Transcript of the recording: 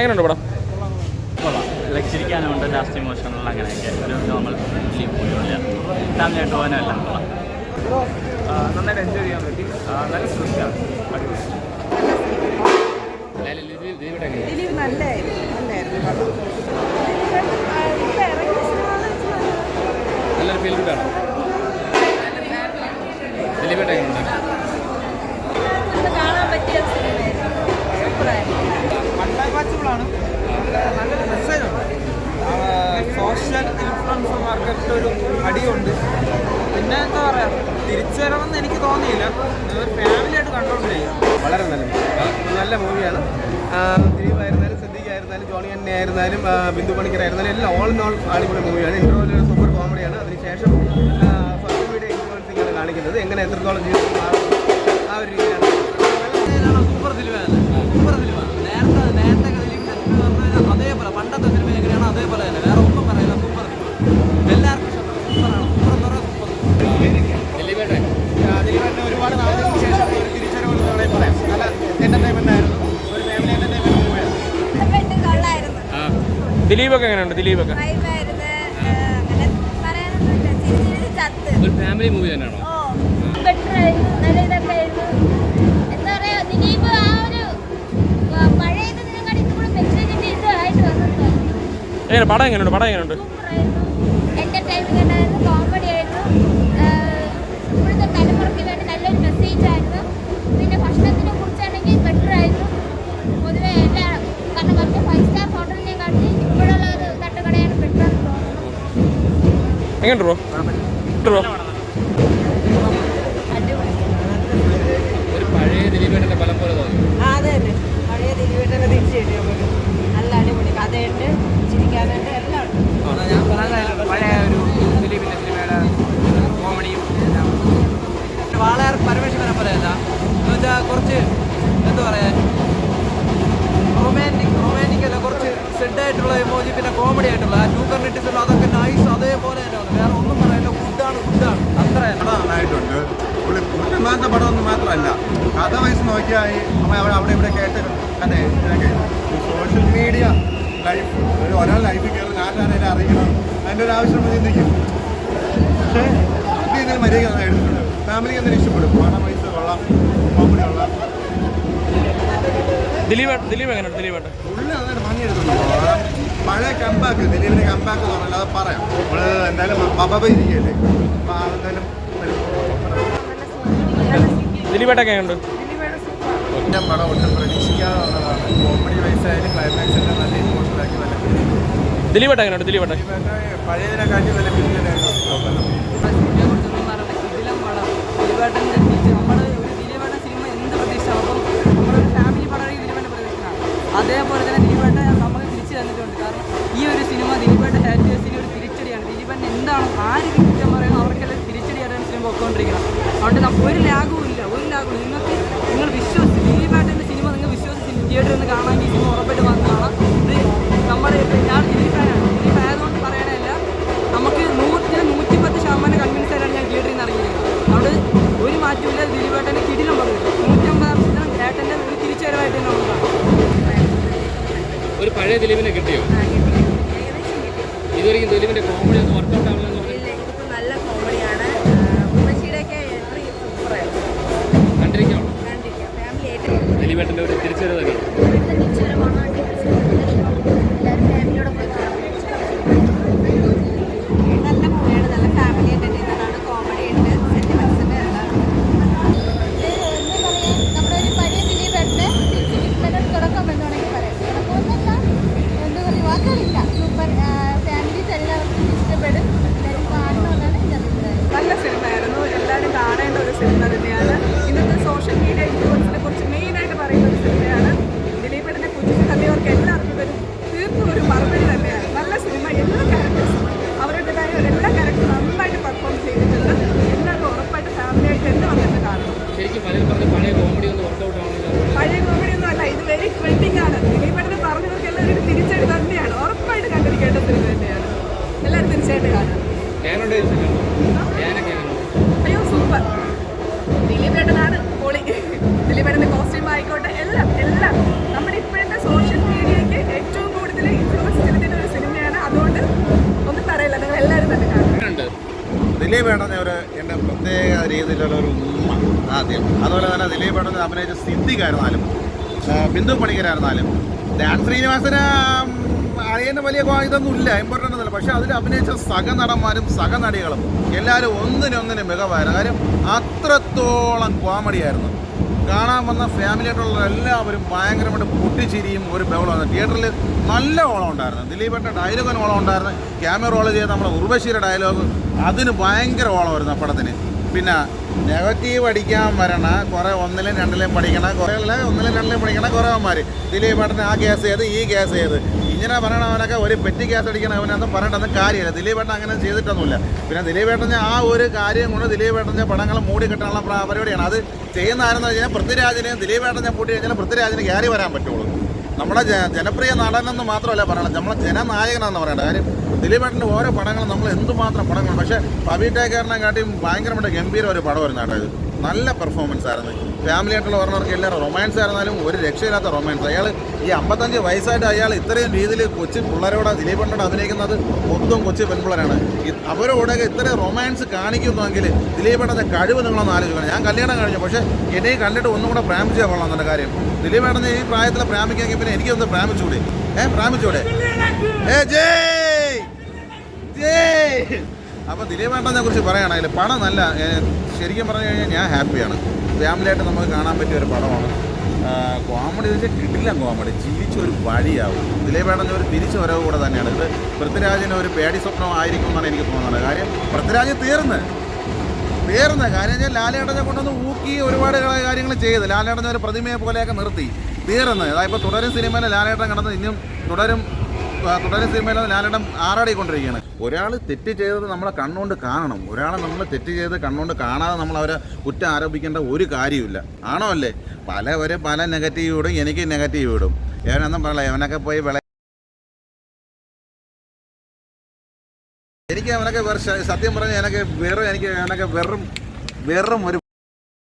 എങ്ങനെയുണ്ട് പടം? Like ചിരിക്കാനുണ്ട്, last emotional അങ്ങനെയൊക്കെ ഒരു നോർമൽ ഫിലിം പോലെയുള്ള ഫാമിലിയായിട്ട് പോകാനും എല്ലാം കൊള്ളാം. നന്നായിട്ട് എൻജോയ് ചെയ്യാൻ പറ്റി. നല്ല സ്ക്രിപ്റ്റാണ്. നല്ലൊരു ഫീൽ ഗുഡാണ്. അൺവാച്ചബിളാണ്. നല്ലൊരു മെസ്സേജുണ്ട്. സോഷ്യൽ ഇൻഫ്ലുവൻസർമാർക്ക് ഒരു അടിയുണ്ട്. പിന്നെ എന്താ പറയുക, തിരിച്ചു വരണമെന്ന് എനിക്ക് തോന്നിയില്ല. ഒരു ഫാമിലിയായിട്ട് കൺട്രോൾ ചെയ്യാം. വളരെ നല്ല മൂവിയാണ്. ദിലീപായിരുന്നാലും സിദ്ദീഖായിരുന്നാലും ജോണി അന്നെ ആയിരുന്നാലും ബിന്ദു പണിക്കരായിരുന്നാലും എല്ലാം ഓൾ ഇൻ ഓൾ അടിപൊളി മൂവിയാണ്. ഇൻട്രോയിൽ സൂപ്പർ കോമഡിയാണ്. അതിനുശേഷം സോഷ്യൽ മീഡിയ ഇൻഫ്ലുവൻസിംഗാണ് കാണിക്കുന്നത്. എങ്ങനെ എത്രത്തോളം ജീവിതം മാറും ആ ഒരു രീതിയിലാണ്. സൂപ്പർ സിനിമയാണ്. നേരത്തെ അതേപോലെ പണ്ടത്തെ സിനിമ എങ്ങനെയാണോ അതേപോലെ തന്നെ, വേറെ ഒന്നും പറയില്ല. സൂപ്പർ സിനിമ, എല്ലാവർക്കും സൂപ്പറാണ്. സൂപ്പർ എന്ന് പറഞ്ഞാൽ സൂപ്പർ. ദിലീപേട്ടന് ഒരുപാട് നാളുകൾക്ക് ശേഷം ഒരു തിരിച്ചറിവ് പറയാം. നല്ല എന്റർടൈൻമെന്റ് ആയിരുന്നു. ഒരു ഫാമിലി എന്റർടൈൻമെന്റ് മൂവിയാണ്. ദിലീപൊക്കെ എങ്ങനെയുണ്ട്? ദിലീപൊക്കെ ഒരു ഫാമിലി മൂവി തന്നെയാണോ? പടം എങ്ങനെയുണ്ട്? കോമഡി ആയിരുന്നു. ഇപ്പോഴത്തെ തലമുറയ്ക്ക് വേണ്ടി നല്ലൊരു മെസ്സേജ് ആയിരുന്നു. പിന്നെ ഭക്ഷണത്തിനെ കുറിച്ചാണെങ്കിൽ ബെറ്റർ ആയിരുന്നു. പൊതുവെ എല്ലാ കാരണം മറ്റേ 5 സ്റ്റാർ ഹോട്ടലിനെ കാട്ടി ഇപ്പോഴുള്ള ഒരു തട്ടുകടയാണ് ബെറ്റർ എന്ന് തോന്നുന്നു. എങ്ങനെയുണ്ട് ബ്രോ? ഒരു പഴയ ദിലീപേട്ടൻ്റെ പലം പോലെ തോന്നി. അതെ തന്നെ, പഴയ ദിലീപേട്ടനെ തിരിച്ചു കിട്ടിയ നല്ല അടിപൊളി കഥയുണ്ട്, ചിരിക്കാനുണ്ട്, എല്ലാം ഉണ്ട്. ഞാൻ പറയാനായിരുന്നു പഴയ ഒരു ദിലീപിൻ്റെ സിനിമയുടെ കോമഡിയും വാളയാർ പരമേശ്വരനെ പോലെയല്ല. എന്ന് വെച്ചാൽ കുറച്ച് എന്താ പറയുക, റൊമാൻറ്റിക് അല്ല, കുറച്ച് സെഡായിട്ടുള്ള ഇമോജി, പിന്നെ കോമഡി ആയിട്ടുള്ള ആ ടൂക്കർനെറ്റിസുള്ള അതൊക്കെ നൈസ്. അതേപോലെ തന്നെ വേറെ ഒന്നും പറയില്ല. ഫുഡാണ് അത്ര നന്നായിട്ടുണ്ട്. ഒന്നാമത്തെ പടമൊന്നും മാത്രമല്ല, കഥ വയസ്സ് നോക്കിയാൽ അവിടെ ഇവിടെ കേട്ട് അതെ ഇതൊക്കെ സോഷ്യൽ മീഡിയ ലൈഫ് ഒരാൾ ലൈഫിൽ കയറി നാട്ടുകാരെ അറിയിക്കണം, അതിൻ്റെ ഒരു ആവശ്യം ചിന്തിക്കും. പക്ഷേ ഇത് ഇതിന് മര്യാദ എടുത്തിട്ടുണ്ട്. ഫാമിലിക്ക് എന്തെങ്കിലും ഇഷ്ടപ്പെടും. പണം വയസ്സ് കൊള്ളാം, കോമഡി കൊള്ളാം. ദിലീപ് എങ്ങനെയുണ്ട്? ഉള്ളിൽ അതായത് ഭംഗിയെടുത്തുള്ളൂ. പഴയ കമ്പാക്ക്, ദിലീപിൻ്റെ കമ്പാക്ക് എന്ന് പറഞ്ഞാൽ അത് പറയാം. നമ്മൾ എന്തായാലും ബബ ഇരിക്കുകയല്ലേ, അപ്പോൾ എന്തായാലും ദിലീപേട്ടൊക്കെ എങ്ങനെയുണ്ട്? പടം ഒട്ടും പ്രതീക്ഷിക്കാതെ ഉള്ളതാണ്. കോമഡി വൈസായാലും ക്ലൈമാക്സിൻ്റെ നല്ല ഇമോഷണലാക്കി നല്ല ദിലീപേട്ട എങ്ങനെയുണ്ട്? പഴയതിനെക്കാട്ടി നല്ല ഫിലിമിനായിരുന്നു. സിനിമ എന്ത് പ്രതീക്ഷയാണ്, അപ്പം നമ്മളൊരു ഫാമിലി പടമാണെങ്കിൽ ദിലീപേട്ട പ്രതീക്ഷയാണ്. അതേപോലെ തന്നെ ദിലീപേട്ട നമുക്ക് തിരിച്ചു തന്നിട്ടുണ്ട്. കാരണം ഈ ഒരു സിനിമ ദിലീപേട്ട ഹാറ്റിയേഴ്സിന് ഒരു തിരിച്ചടിയാണ്. ദിലീപേട്ടൻ എന്താണ് ആര് കുറ്റം പറയുന്നത് അവർക്കെല്ലാം തിരിച്ചടിയായിട്ടാണ് സിനിമ പൊയ്ക്കൊണ്ടിരിക്കുന്നത്. അതുകൊണ്ട് ഒരു ലാഗവും ഇല്ല. നിങ്ങൾ വിശ്വസിച്ച് ദിലീപേട്ടൻ്റെ സിനിമ നിങ്ങൾ വിശ്വസിച്ച് തിയേറ്ററിൽ നിന്ന് കാണാമെങ്കിൽ ഈ സിനിമ ഉറപ്പായിട്ട് വന്ന് കാണാം. ഇത് നമ്മുടെ ഞാൻ ദിലീപ് ആയതുകൊണ്ട് പറയാനല്ല, നമുക്ക് 110% കൺവിൻസ് ആയിട്ടാണ് ഞാൻ തിയേറ്ററിൽ നിന്ന് ഇറങ്ങിയിരിക്കുന്നത്. അതുകൊണ്ട് ഒരു മാറ്റമില്ല. ദിലീപേട്ടൻ്റെ കിടിലം പറഞ്ഞു 150% ഏട്ടൻ്റെ ഒരു തിരിച്ചുവരവായിട്ട് തന്നെ നമുക്ക് ഒരു പഴയ ദിലീപിനെ കിട്ടിയോ? ഇതുവരെയും ദിലീപിൻ്റെ കോമഡി ഒന്നും വർക്കൗട്ട് ആവില്ലെന്ന് പറഞ്ഞു. നല്ല കോമഡിയാണ്. ഉമ്മച്ചിയുടെയൊക്കെ എൻട്രി സൂപ്പറായിരുന്നു. കണ്ടിരിക്കാം. ഫാമിലി ആയിട്ട് ദിലീപേട്ടൻ്റെ ഒരു തിരിച്ചുവരവ് നല്ല മൂവിയാണ്. നല്ല ഫാമിലി എൻ്റർടൈനറാണ്. കോമഡി ഉണ്ട്, സെന്റിമെന്റ്സിൻ്റെ എല്ലാം. നമ്മുടെ ഒരു പഴയ ദിലീപേട്ടനെ തിരിച്ചു തുടക്കം എന്ന് വേണമെങ്കിൽ പറയാം. തുടക്കമൊന്നുമല്ല, എന്താ പറയുക, വാക്കുകളില്ല. സൂപ്പർ ഫാമിലീസ് എല്ലാവർക്കും ഇഷ്ടപ്പെടും. എല്ലാവരും കാണണമെന്നാണ് എൻ്റെ അഭിപ്രായം. നല്ല സിനിമയായിരുന്നു. എല്ലാവരും കാണേണ്ട ഒരു സിനിമ തന്നെയാണ്. ഇന്നത്തെ സോഷ്യൽ മീഡിയ ഇൻഫ്ലുവൻസിനെ കുറിച്ച് മെയിനായിട്ട് പറയുന്ന ഒരു സിനിമയാണ്. ദിലീപേട്ടൻ്റെ കുഞ്ഞു ഏട്ടൻ ഒരു എൻ്റെ പ്രത്യേക രീതിയിലുള്ള ഒരു ഉമ്മ ആദ്യം. അതുപോലെ തന്നെ ദിലീപ് ഏട്ടൻ അഭിനയിച്ച സിദ്ദിഖായിരുന്നാലും ബിന്ദു പണിക്കരായിരുന്നാലും ഡാൻ ശ്രീനിവാസന് അറിയുന്ന വലിയ ഇതൊന്നും ഇല്ല, ഇമ്പോർട്ടൻ്റ് ഒന്നുമില്ല. പക്ഷേ അതിൽ അഭിനയിച്ച സഹനടന്മാരും സഹനടികളും എല്ലാവരും ഒന്നിനൊന്നിനും മികവായിരുന്നു. കാര്യം അത്രത്തോളം കോമഡിയായിരുന്നു. കാണാൻ വന്ന ഫാമിലിയായിട്ടുള്ള എല്ലാവരും ഭയങ്കരമായിട്ട് പൊട്ടിച്ചിരിയും ഒരു ബഹളമാണ്. തിയേറ്ററിൽ നല്ല ഓളം ഉണ്ടായിരുന്നു. ദിലീപേട്ടൻ്റെ ഡയലോഗിന് ഓളം ഉണ്ടായിരുന്നു. ക്യാമറ റോൾ ചെയ്ത നമ്മുടെ ഉർവശിയുടെ ഡയലോഗ് അതിന് ഭയങ്കര ഓളമായിരുന്നു ആ പടത്തിന്. പിന്നെ നെഗറ്റീവ് അടിക്കാൻ വരണ കുറേ ഒന്നിലും രണ്ടിലും പഠിക്കണ കുറേ ഒന്നിലും രണ്ടിലും പഠിക്കണ കുറേമാർ ദിലീപേട്ടന് ആ കേസ് ചെയ്ത് ഈ കേസ് ചെയ്ത് ഇങ്ങനെ പറയണവനൊക്കെ ഒരു പെറ്റി കേസ് അടിക്കണവനൊന്നും പറയണമെന്ന് കാര്യമില്ല. ദിലീപേട്ടൻ അങ്ങനെ ചെയ്തിട്ടൊന്നുമില്ല. പിന്നെ ദിലീപേട്ടൻ്റെ ആ ഒരു കാര്യം കൊണ്ട് ദിലീപേട്ടൻ്റെ പടങ്ങൾ മൂടിക്കെട്ടാനുള്ള പരിപാടിയാണ്. അത് ചെയ്യുന്ന ആരെന്ന് വെച്ച് കഴിഞ്ഞാൽ പൃഥ്വിരാജിനെയും ദിലീപേട്ടനെ പൂട്ടി കഴിഞ്ഞാൽ പൃഥ്വിരാജിന് കയറി വരാൻ പറ്റുള്ളൂ. നമ്മുടെ ജനപ്രിയ നടനെന്ന് മാത്രമല്ല പറയണം, നമ്മളെ ജനനായകനാണെന്ന് പറയേണ്ട കാര്യം. ദിലീപേട്ടൻ്റെ ഓരോ പടങ്ങളും നമ്മൾ എന്തുമാത്രം പടങ്ങളും, പക്ഷേ പവി ടേക്കറിനെക്കാട്ടിയും ഭയങ്കരമായിട്ട് ഗംഭീരം ഒരു പടം വരുന്ന കേട്ടോ. ഇത് നല്ല പെർഫോമൻസ് ആയിരുന്നു. ഫാമിലി ആയിട്ടുള്ള പറഞ്ഞവർക്ക് എല്ലാവരും റൊമാൻസ് ആയിരുന്നാലും ഒരു രക്ഷയില്ലാത്ത റൊമാൻസ്. അയാൾ ഈ 55 വയസ്സായിട്ട് അയാൾ ഇത്രയും രീതിയിൽ കൊച്ചു പിള്ളേരോട് ദിലീപേട്ടനോട് അഭിനയിക്കുന്നത് മൊത്തം കൊച്ചു പെൺപിള്ളേരാണ്. അവരോടൊക്കെ ഇത്രയും റൊമാൻസ് കാണിക്കുന്നുവെങ്കിൽ ദിലീപേട്ടൻ്റെ കഴിവ് നിങ്ങളൊന്ന് ആലോചിക്കണം. ഞാൻ കല്യാണം കഴിഞ്ഞു, പക്ഷേ എന്നെ കണ്ടിട്ട് ഒന്നും കൂടെ പ്രേമിച്ചാൽ കൊള്ളാം എന്നുള്ള കാര്യം. ദിലീപേട്ടനെ ഈ പ്രായത്തിൽ പ്രേമിക്കാമെങ്കിൽ പിന്നെ എനിക്കൊന്ന് പ്രേമിച്ചൂടെ? പ്രേമിച്ചൂടെ? ജയ് ജയ്. അപ്പോൾ ദിലീപേട്ടനെ കുറിച്ച് പറയുകയാണെങ്കിൽ പടം നല്ല, ശരിക്കും പറഞ്ഞു കഴിഞ്ഞാൽ ഞാൻ ഹാപ്പിയാണ്. ഫാമിലിയായിട്ട് നമുക്ക് കാണാൻ പറ്റിയ ഒരു പടമാണ്. കോമഡി വെച്ചാൽ കിട്ടില്ല, കോമഡി ചിരിച്ചൊരു വഴിയാവും. ദിലീപേട്ടൻ്റെ ഒരു തിരിച്ചു വരവ് കൂടെ തന്നെയാണ്. ഇത് പൃഥ്വിരാജിന് ഒരു പേടി സ്വപ്നം ആയിരിക്കും എന്നാണ് എനിക്ക് തോന്നുന്നത്. കാര്യം പൃഥ്വിരാജ് തീർന്ന് കാര്യം വെച്ചാൽ ലാലേട്ടനെ കൊണ്ടൊന്ന് ഊക്കി ഒരുപാട് കാര്യങ്ങൾ ചെയ്ത് ലാലേട്ടനെ ഒരു പ്രതിമയെ പോലെയൊക്കെ നിർത്തി തീർന്ന്. അതായപ്പോൾ തുടരും സിനിമയിൽ ലാലേട്ടൻ കിടന്ന് ഇനിയും തുടരും സിനിമയിൽ ലാലേട്ടൻ ആറാടിക്കൊണ്ടിരിക്കുകയാണ്. ഒരാൾ തെറ്റ് ചെയ്തത് നമ്മളെ കണ്ണുകൊണ്ട് കാണണം. ഒരാളെ നമ്മൾ തെറ്റ് ചെയ്ത് കണ്ണുകൊണ്ട് കാണാതെ നമ്മൾ അവരെ കുറ്റം ആരോപിക്കേണ്ട ഒരു കാര്യമില്ല. ആണോ അല്ലേ? പല നെഗറ്റീവ് ഇടും, എനിക്ക് നെഗറ്റീവ് ഇടും. എവനൊന്നും പറയല, എവനൊക്കെ പോയി എനിക്ക് അവനൊക്കെ സത്യം പറഞ്ഞാൽ എനിക്ക് വെറും ഒരു